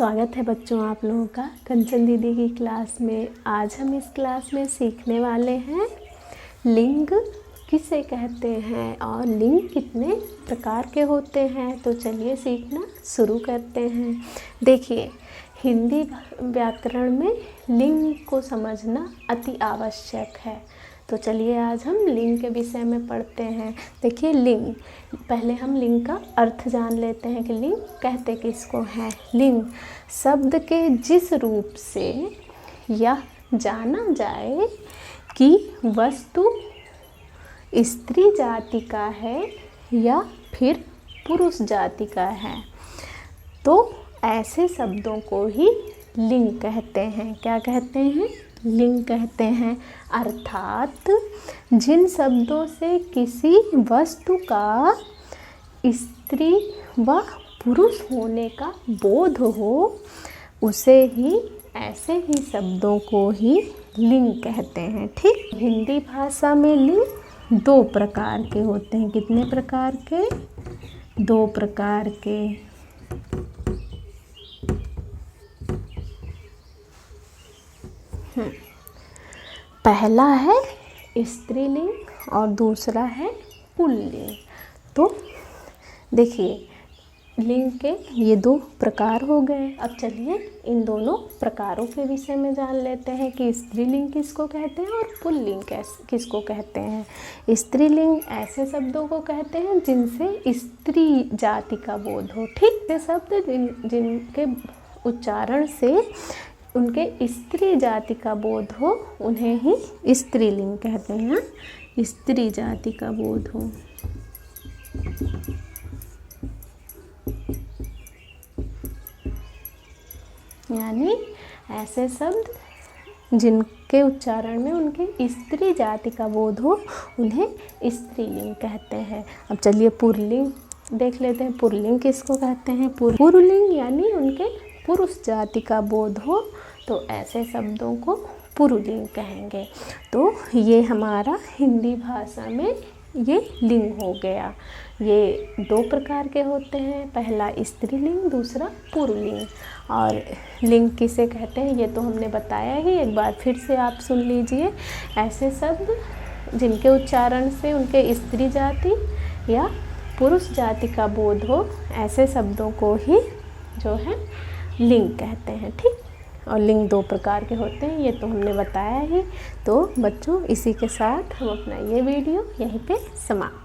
स्वागत है बच्चों आप लोगों का कंचन दीदी की क्लास में। आज हम इस क्लास में सीखने वाले हैं लिंग किसे कहते हैं और लिंग कितने प्रकार के होते हैं। तो चलिए सीखना शुरू करते हैं। देखिए, हिंदी व्याकरण में लिंग को समझना अति आवश्यक है। तो चलिए आज हम लिंग के विषय में पढ़ते हैं। देखिए, लिंग, पहले हम लिंग का अर्थ जान लेते हैं कि लिंग कहते किसको हैं। लिंग शब्द के जिस रूप से यह जाना जाए कि वस्तु स्त्री जाति का है या फिर पुरुष जाति का है, तो ऐसे शब्दों को ही लिंग कहते हैं। क्या कहते हैं? लिंग कहते हैं। अर्थात जिन शब्दों से किसी वस्तु का स्त्री व पुरुष होने का बोध हो, उसे ही ऐसे ही शब्दों को ही लिंग कहते हैं। ठीक, हिंदी भाषा में लिंग दो प्रकार के होते हैं। कितने प्रकार के? दो प्रकार के। पहला है स्त्रीलिंग और दूसरा है पुल्लिंग। तो देखिए, लिंग के ये दो प्रकार हो गए। अब चलिए इन दोनों प्रकारों के विषय में जान लेते हैं कि स्त्रीलिंग किसको कहते हैं और पुल्लिंग किसको कहते हैं। स्त्रीलिंग ऐसे शब्दों को कहते हैं जिनसे स्त्री जाति का बोध हो। ठीक, ये शब्द जिनके उच्चारण से उनके स्त्री जाति का बोध हो, उन्हें ही स्त्रीलिंग कहते हैं। स्त्री जाति का बोध हो। यानी ऐसे शब्द जिनके उच्चारण में उनके स्त्री जाति का बोध हो, उन्हें स्त्रीलिंग कहते हैं। अब चलिए पुल्लिंग देख लेते हैं। पुल्लिंग किसको कहते हैं? पुरुलिंग यानी उनके पुरुष जाति का बोध हो, तो ऐसे शब्दों को पुरुलिंग कहेंगे। तो ये हमारा हिंदी भाषा में ये लिंग हो गया। ये दो प्रकार के होते हैं, पहला स्त्रीलिंग, दूसरा पुरुलिंग। और लिंग किसे कहते हैं ये तो हमने बताया ही, एक बार फिर से आप सुन लीजिए। ऐसे शब्द जिनके उच्चारण से उनके स्त्री जाति या पुरुष जाति का बोध हो, ऐसे शब्दों को ही जो है लिंग कहते हैं। ठीक, और लिंग दो प्रकार के होते हैं, ये तो हमने बताया ही। तो बच्चों, इसी के साथ हम अपना ये वीडियो यहीं पे समाप्त